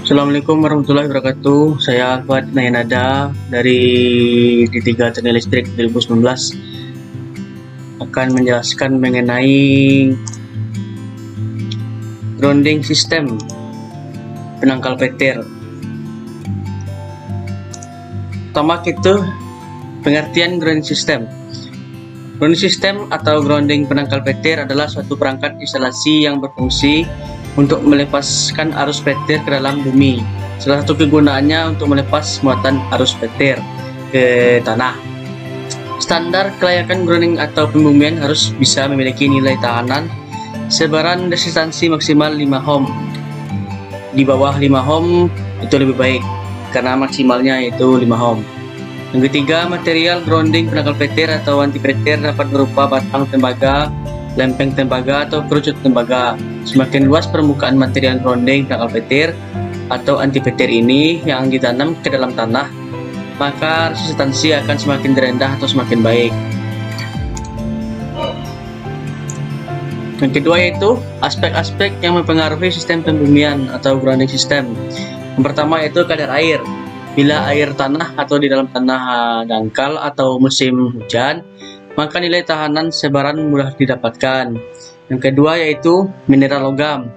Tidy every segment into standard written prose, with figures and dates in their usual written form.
Assalamualaikum warahmatullahi wabarakatuh. Saya Fuad Nayanada dari D3 Teknik Listrik 2019 akan menjelaskan mengenai grounding sistem penangkal petir. Pertama kita pengertian grounding system. Grounding system atau grounding penangkal petir adalah suatu perangkat instalasi yang berfungsi untuk melepaskan arus petir ke dalam bumi. Salah satu kegunaannya untuk melepas muatan arus petir ke tanah. Standar kelayakan grounding atau pembumian harus bisa memiliki nilai tahanan sebaran resistansi maksimal 5 ohm. Di bawah 5 ohm itu lebih baik karena maksimalnya yaitu 5 ohm. Yang ketiga, material grounding penangkal petir atau anti petir dapat berupa batang tembaga, lempeng tembaga atau kerucut tembaga. Semakin luas permukaan material grounding penangkal petir atau anti petir ini yang ditanam ke dalam tanah, maka resistansi akan semakin rendah atau semakin baik. Yang kedua yaitu aspek-aspek yang mempengaruhi sistem pembumian atau grounding system. Yang pertama yaitu kadar air. Bila air tanah atau di dalam tanah dangkal atau musim hujan, maka nilai tahanan sebaran mudah didapatkan. Yang kedua yaitu mineral logam.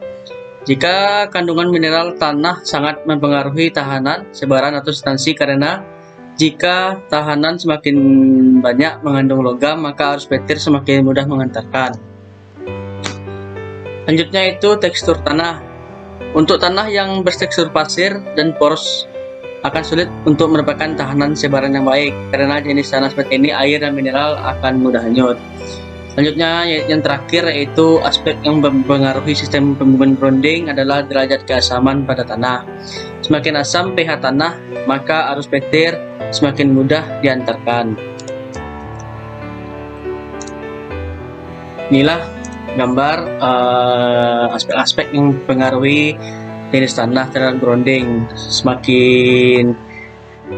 Jika kandungan mineral tanah sangat mempengaruhi tahanan, sebaran atau resistansi, karena jika tahanan semakin banyak mengandung logam, maka arus petir semakin mudah mengantarkan. Selanjutnya itu tekstur tanah. Untuk tanah yang bertekstur pasir dan poros akan sulit untuk mendapatkan tahanan sebaran yang baik karena jenis tanah seperti ini air dan mineral akan mudah hanyut. Selanjutnya yang terakhir yaitu aspek yang mempengaruhi sistem pembumian grounding adalah derajat keasaman pada tanah. Semakin asam pH tanah, maka arus petir semakin mudah diantarkan. Inilah gambar aspek-aspek yang mempengaruhi jenis tanah terhadap grounding. Semakin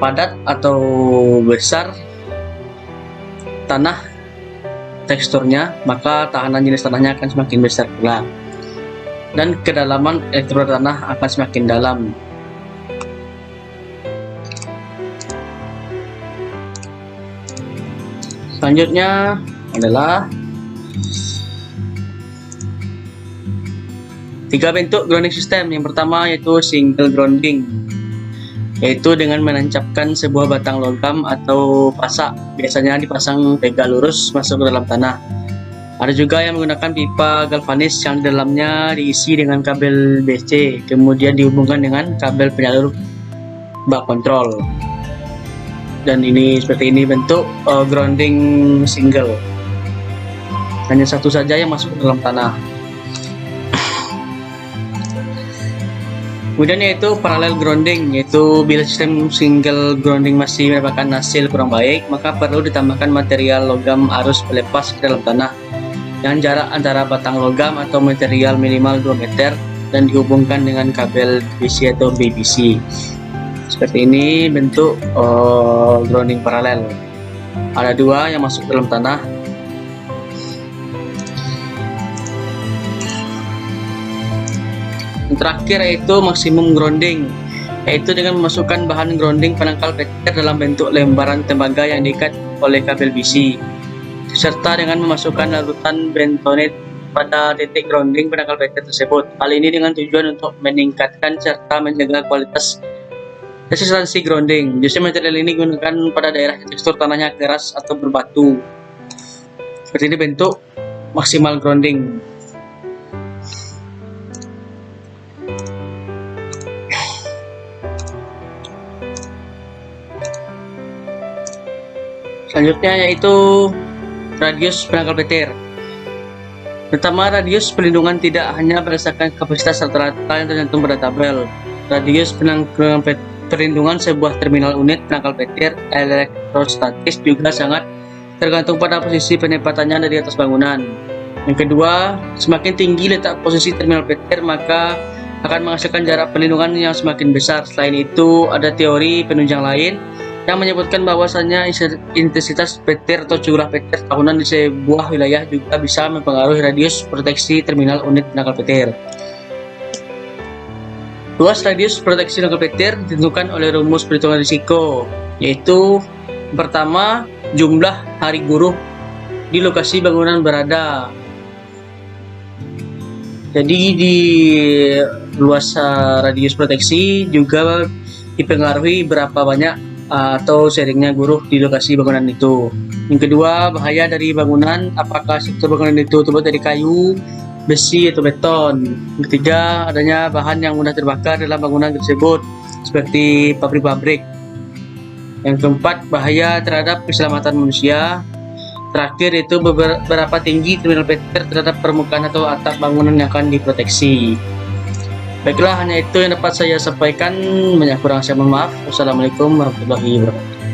padat atau besar tanah teksturnya, maka tahanan jenis tanahnya akan semakin besar pula, dan kedalaman elektroda tanah akan semakin dalam. Selanjutnya adalah 3 bentuk grounding system. Yang pertama yaitu single grounding, yaitu dengan menancapkan sebuah batang logam atau pasak, biasanya dipasang tegak lurus masuk ke dalam tanah. Ada juga yang menggunakan pipa galvanis yang di dalamnya diisi dengan kabel BC, kemudian dihubungkan dengan kabel penyalur bak kontrol. Dan ini seperti ini bentuk grounding single, hanya satu saja yang masuk ke dalam tanah. Kemudian yaitu parallel grounding, yaitu bila sistem single grounding masih mendapatkan hasil kurang baik, maka perlu ditambahkan material logam arus pelepas ke dalam tanah dengan jarak antara batang logam atau material minimal 2 meter dan dihubungkan dengan kabel BC atau BBC. Seperti ini bentuk grounding paralel. Ada 2 yang masuk ke dalam tanah. Yang terakhir yaitu maksimum grounding, yaitu dengan memasukkan bahan grounding penangkal petir dalam bentuk lembaran tembaga yang diikat oleh kabel BC, serta dengan memasukkan larutan bentonit pada titik grounding penangkal petir tersebut. Hal ini dengan tujuan untuk meningkatkan serta menjaga kualitas resistansi grounding. Biasanya material ini digunakan pada daerah tekstur tanahnya keras atau berbatu. Seperti ini bentuk maksimal grounding. Selanjutnya yaitu radius penangkal petir. Pertama, radius pelindungan tidak hanya berdasarkan kapasitas rata-rata yang tergantung pada tabel. Radius perlindungan sebuah terminal unit penangkal petir elektrostatis juga sangat tergantung pada posisi penempatannya dari atas bangunan. Yang kedua, semakin tinggi letak posisi terminal petir, maka akan menghasilkan jarak perlindungan yang semakin besar. Selain itu, ada teori penunjang lain yang menyebutkan bahwasannya intensitas petir atau curah petir tahunan di sebuah wilayah juga bisa mempengaruhi radius proteksi terminal unit penangkal petir. Luas radius proteksi novel petir ditentukan oleh rumus perhitungan risiko, yaitu pertama, jumlah hari guruh di lokasi bangunan berada. Jadi di luas radius proteksi juga dipengaruhi berapa banyak atau sharingnya guruh di lokasi bangunan itu. Yang kedua, bahaya dari bangunan, apakah struktur bangunan itu terbuat dari kayu, besi, atau beton. Yang ketiga, adanya bahan yang mudah terbakar dalam bangunan tersebut, seperti pabrik-pabrik. Yang keempat, bahaya terhadap keselamatan manusia. Terakhir itu berapa tinggi terminal petir terhadap permukaan atau atap bangunan yang akan diproteksi. Baiklah, hanya itu yang dapat saya sampaikan. Banyak kurang saya mohon maaf. Wassalamualaikum warahmatullahi wabarakatuh.